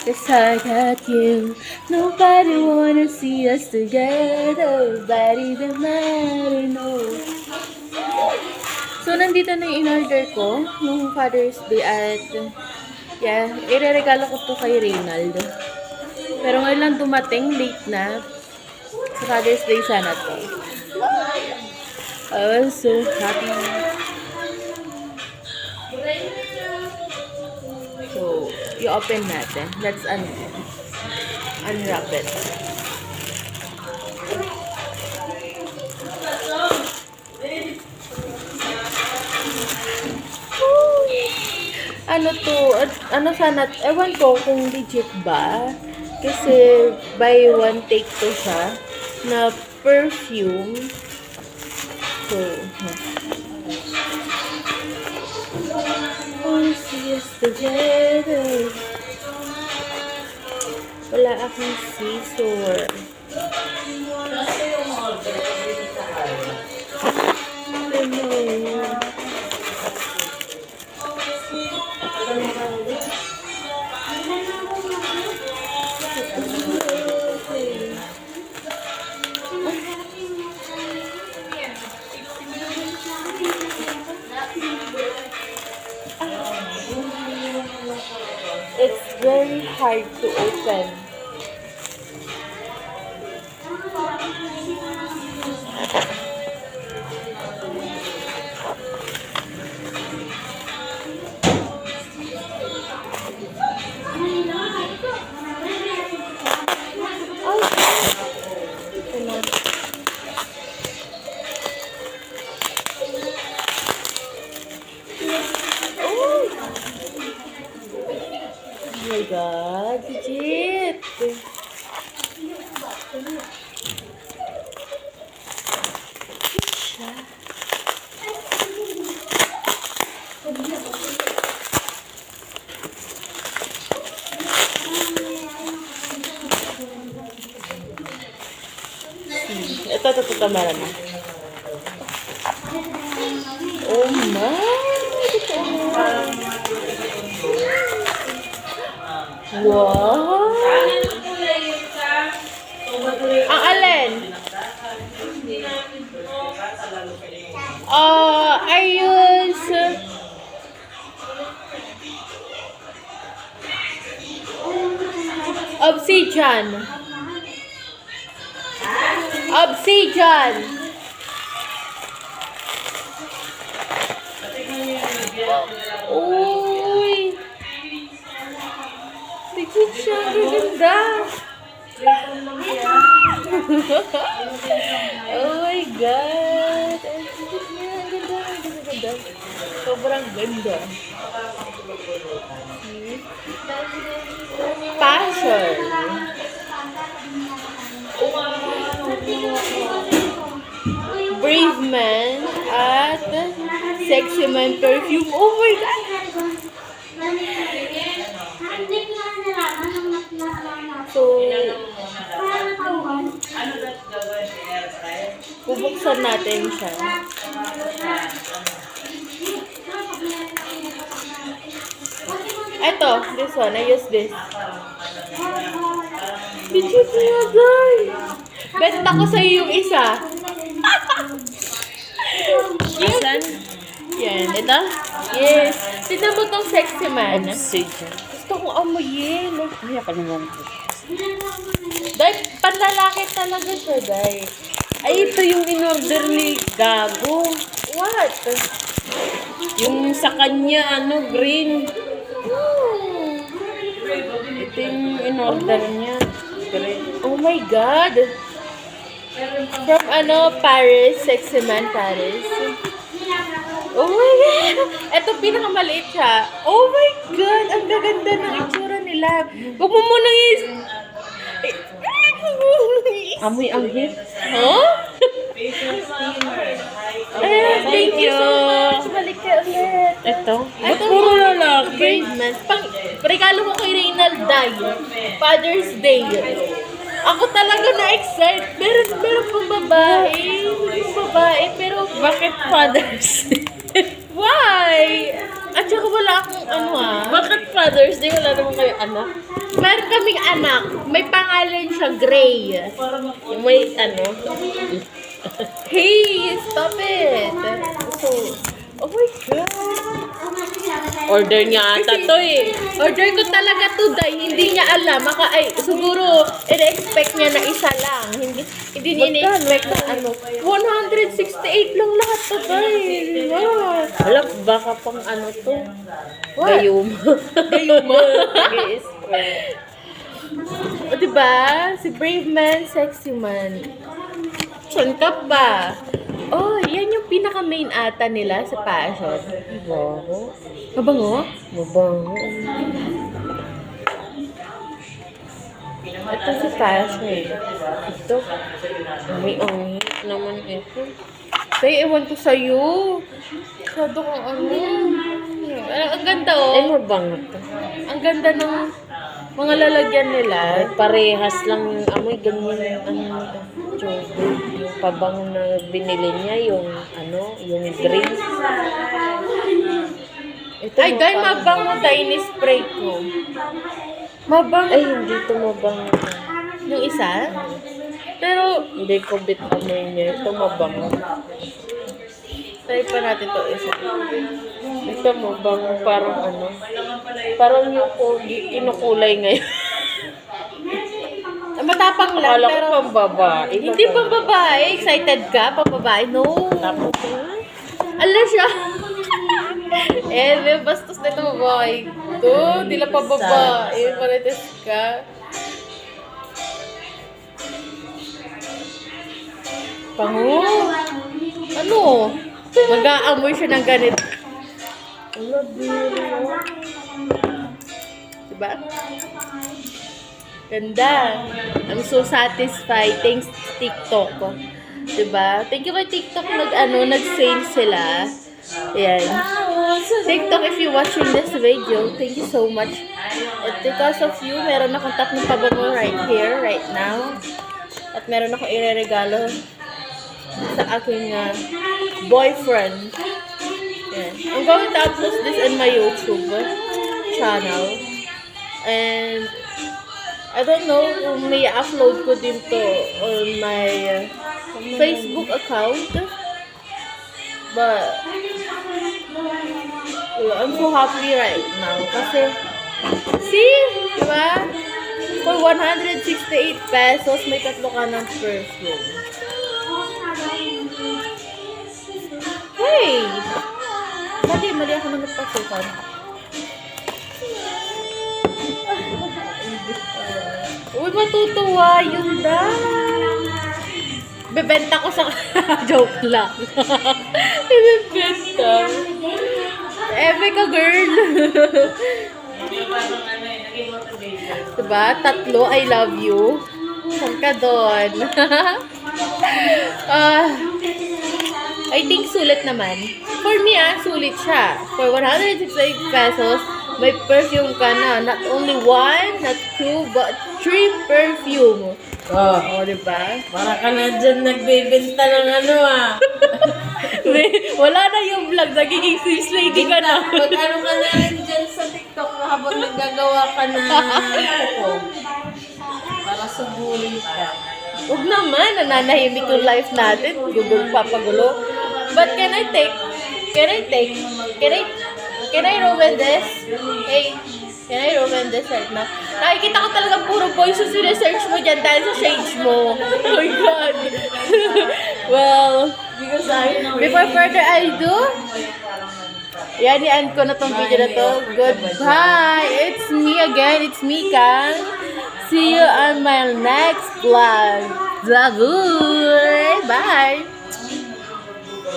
'Cause I got you. Nobody wanna see us together. Nobody that matter, no. So, nandito na yung in-order ko nung Father's Day at yeah, ireregalo ko to kay Reynald. Pero ngayon lang dumating, late na. Sa Father's Day sana to. I was so happy. So, i-open natin. Let's unwrap it. Ano to? Ano sana? Ewan ko kung legit ba. Kasi buy one take to siya na perfume. So, oh, see us together. Wala akong scissor. It's very hard to open. Oh my God, legit! Ito, meron na. Oh my! Wow! Ang alin? I use Obsidian. Obsidian. Uy! Legit siya, ganda. Oh my God! Ang ganda. Sobrang ganda. Passion. Brave Man at Sexy Man perfume. Oh my God! So, bubuksan natin siya. Eto, this one. I use this. Legit niya, guys. Benta ko sa'yo yung isa. Isan? Yan. Ito? Yes. Tignan mo tong Sexy Man. Gusto kong amoyin. Ay, ako naman po. Dahil panlalaki talaga siya, dahil. Ay, ito yung in-order ni Gago. What? Yung sa kanya, green. Ito yung in-order niya. Green. Oh my God. From Paris. Sexy Man, Paris. Oh my God. Ito, pinakamaliit siya. Oh my God. Ang gaganda ng itsura nila. Huwag mo munang Amoy ang hit. Huh? Thank you so much. Balik ka ulit. Ito. Ba't puro lalaki? Brave Man. Regalo ko kay Reynald Day. Father's Day. Ako talaga na-excite. Meron pang babae. Pero Bakit Father's Day? Why? At saka wala akong Bakit Father's Day? Wala naman kayo anak? Meron kaming anak. May pangalan siya, Gray. Yung may Hey, stop it. So, oh my God. Order niya ata to eh. Order ko talaga to, Day. Hindi niya alam. Siguro, in-expect niya na isa lang. Hindi niya in-expect na 168 lang lahat to, Day. Wow. Alam, baka pang to. What? Gayuma. Gayuma? Nag-i-spray. O, diba? Si Brave Man, Sexy Man. Saan ka ba? Oh, yan yung pinaka-main ata nila sa fashion. Mabango. Mabango? Mabango. Ito si fashion. Ito. Ang naman ito. Tay, ewan ko sa'yo. Masyado kang Ang ganda Ay, oh. mabango to. Ang ganda ng mga lalagyan nila. Ay, parehas lang yung amoy. Ganyan chocolate. Yung pabango na binili niya, yung yung green. Ito, Ay, Day, mabango tayo ni-spray ko. Mabango. Ay, hindi to mabango. Yung isa? Pero, Hindi ko bit amoy niya. Ito mabango. try pa natin to isa. Ito mabango. Parang Parang yung kinukulay ngayon. Matapang lang, Akala ko pero pang babae. hindi pa babae. Excited ka? Pa babae? No. Tapos, Ala siya. May bastos na ito babae. To, di lang pa babae. Marites ka. Pango. Ano? Mag-aamoy siya ng ganito. Diba? Ganda. I'm so satisfied. Thanks TikTok. Diba? Thank you kay TikTok nag-sale sila. Ayan. TikTok, if you're watching this video, thank you so much. At because of you, meron akong tatlong pabango right here, right now. At meron akong ireregalo sa aking boyfriend. Ayan. I'm going to upload this in my YouTube channel. And I don't know kung may upload ko din to on my Facebook account. But I'm so happy right now. Kasi, see? Diba? For 168 pesos, may tatlo ka ng perfume. Hey! Mali ako na nagpasukan. Uy, matutuwa yun da. Bebenta ko sa... Joke lang. Bebenta. Ka, girl. Diba? Tatlo, I love you. Saan ka doon? I think sulit naman. For me, sulit siya. For 168 pesos, may perfume ka na. Not only one, not two, but 3 perfume. Oh, diba? para ka na dyan nagbebenta ng Wala na yung vlog. Nagiging sales lady ka na. Mag-ano ka na rin dyan sa TikTok habang naggagawa ka na kuko. Para sugurin ka. Huwag naman. Nananahimik yung life natin. Papagulo. But can I ruin this? Hey, can I ruin this right now? Nakikita ko talagang puro boys yung sinesearch mo dyan dahil sa shades mo. Oh my God. Well, before further ado, yan, i-end ko na tong video na to. Goodbye. It's me again. It's Mika. See you on my next vlog. Bye.